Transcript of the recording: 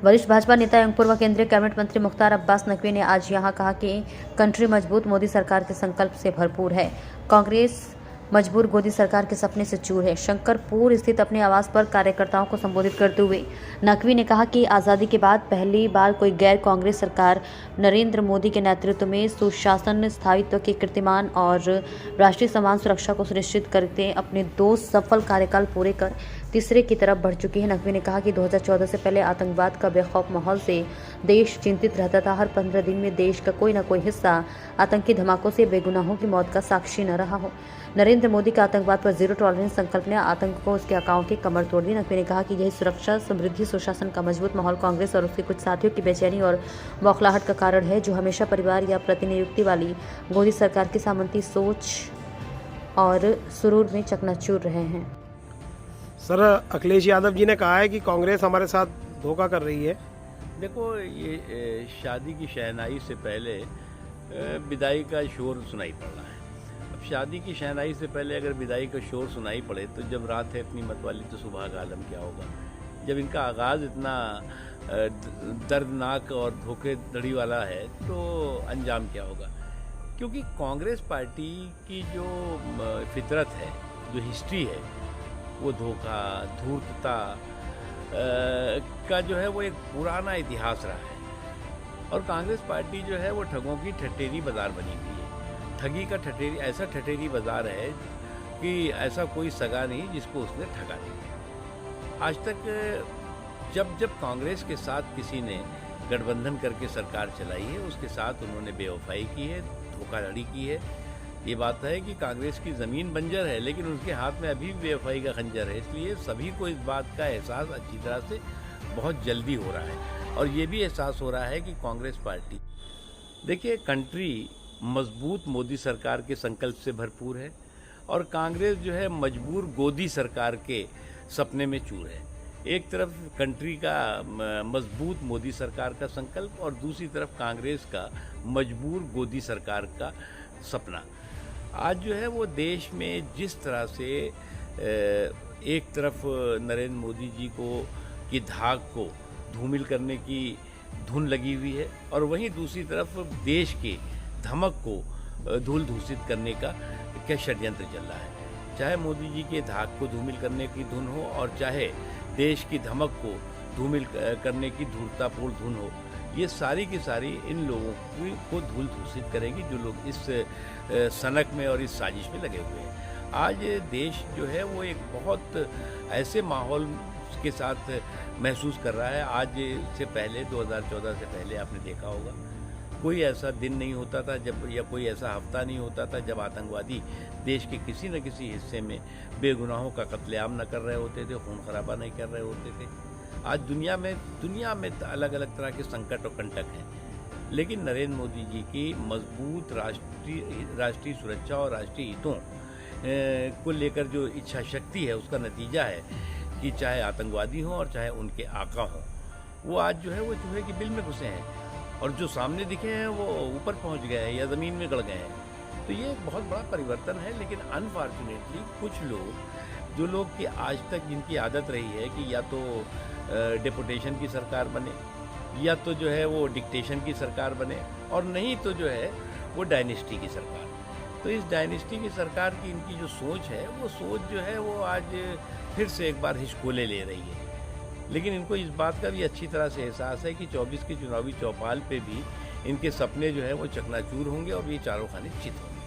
वरिष्ठ भाजपा नेता एवं पूर्व केंद्रीय कैबिनेट मंत्री मुख्तार अब्बास नकवी ने आज यहां कहा कि कंट्री मजबूत मोदी सरकार के संकल्प से भरपूर है। कांग्रेस मजबूर मोदी सरकार के सपने से चूर है। शंकरपुर स्थित अपने आवास पर कार्यकर्ताओं को संबोधित करते हुए नकवी ने कहा कि आज़ादी के बाद पहली बार कोई गैर कांग्रेस सरकार नरेंद्र मोदी के नेतृत्व में सुशासन, स्थायित्व के कीर्तिमान और राष्ट्रीय सम्मान सुरक्षा को सुनिश्चित करते अपने 2 सफल कार्यकाल पूरे कर तीसरे की तरफ बढ़ चुकी है। नकवी ने कहा कि 2014 से पहले आतंकवाद का बेखौफ माहौल से देश चिंतित रहता था। हर 15 दिन में देश का कोई न कोई हिस्सा आतंकी धमाकों से बेगुनाहों की मौत का साक्षी न रहा हो। नरेंद्र मोदी का आतंकवाद पर जीरो टॉलरेंस संकल्प ने आतंक को उसके आकाओं की कमर तोड़ दी। नकवी ने कहा कि यही सुरक्षा, समृद्धि, सुशासन का मजबूत माहौल कांग्रेस और उसके कुछ साथियों की बेचैनी और बौखलाहट का कारण है, जो हमेशा परिवार या प्रतिनियुक्ति वाली मोदी सरकार की सामंती सोच और सुरूर में चकनाचूर रहे हैं। सर, अखिलेश यादव जी ने कहा है कि कांग्रेस हमारे साथ धोखा कर रही है। देखो, ये शादी की शहनाई से पहले विदाई का शोर सुनाई पड़ रहा है। अब शादी की शहनाई से पहले अगर विदाई का शोर सुनाई पड़े तो जब रात है इतनी मतवाली तो सुबह का आलम क्या होगा। जब इनका आगाज़ इतना दर्दनाक और धोखेधड़ी वाला है तो अंजाम क्या होगा। क्योंकि कांग्रेस पार्टी की जो फितरत है, जो हिस्ट्री है, वो धोखा, धूर्तता का जो है वो एक पुराना इतिहास रहा है। और कांग्रेस पार्टी जो है वो ठगों की ठठेरी बाजार बनी हुई है। ठगी का ठठेरी, ऐसा ठठेरी बाजार है कि ऐसा कोई सगा नहीं जिसको उसने ठगा नहीं। आज तक जब कांग्रेस के साथ किसी ने गठबंधन करके सरकार चलाई है, उसके साथ उन्होंने बेवफाई की है, धोखाधड़ी की है। ये बात है कि कांग्रेस की ज़मीन बंजर है, लेकिन उनके हाथ में अभी भी बेवफाई का खंजर है। इसलिए सभी को इस बात का एहसास अच्छी तरह से बहुत जल्दी हो रहा है। और ये भी एहसास हो रहा है कि कांग्रेस पार्टी, देखिए, कंट्री मजबूत मोदी सरकार के संकल्प से भरपूर है और कांग्रेस जो है मजबूर गोदी सरकार के सपने में चूर है। एक तरफ कंट्री का मजबूत मोदी सरकार का संकल्प और दूसरी तरफ कांग्रेस का मजबूर गोदी सरकार का सपना। आज जो है वो देश में जिस तरह से एक तरफ नरेंद्र मोदी जी की धाक को धूमिल करने की धुन लगी हुई है और वहीं दूसरी तरफ देश के धमक को धूल धूसित करने का क्या षड्यंत्र चल रहा है। चाहे मोदी जी के धाक को धूमिल करने की धुन हो और चाहे देश की धमक को धूमिल करने की धूर्ततापूर्ण धुन हो, ये सारी की सारी इन लोगों को धूल धूसित करेगी जो लोग इस सनक में और इस साजिश में लगे हुए हैं। आज देश जो है वो एक बहुत ऐसे माहौल के साथ महसूस कर रहा है। आज से पहले 2014 से पहले आपने देखा होगा कोई ऐसा दिन नहीं होता था जब, या कोई ऐसा हफ्ता नहीं होता था जब आतंकवादी देश के किसी न किसी हिस्से में बेगुनाहों का कत्लेआम न कर रहे होते थे, खून खराबा नहीं कर रहे होते थे। आज दुनिया में अलग अलग तरह के संकट और कंटक हैं, लेकिन नरेंद्र मोदी जी की मजबूत राष्ट्रीय सुरक्षा और राष्ट्रीय हितों को लेकर जो इच्छा शक्ति है, उसका नतीजा है कि चाहे आतंकवादी हों और चाहे उनके आका हों, वो आज जो है वो चूहे की बिल में घुसे हैं और जो सामने दिखे हैं वो ऊपर पहुंच गए हैं या ज़मीन में गड़ गए हैं। तो ये एक बहुत बड़ा परिवर्तन है। लेकिन अनफॉर्चुनेटली कुछ लोग, जो लोग की आज तक जिनकी आदत रही है कि या तो डेपुटेशन की सरकार बने या तो जो है वो डिक्टेशन की सरकार बने और नहीं तो जो है वो डायनेस्टी की सरकार। तो इस डायनेस्टी की सरकार की इनकी जो सोच है, वो सोच जो है वो आज फिर से एक बार हिचकोले ले रही है। लेकिन इनको इस बात का भी अच्छी तरह से एहसास है कि 24 के चुनावी चौपाल पे भी इनके सपने जो है वो चकनाचूर होंगे और ये चारों खाने चित होंगे।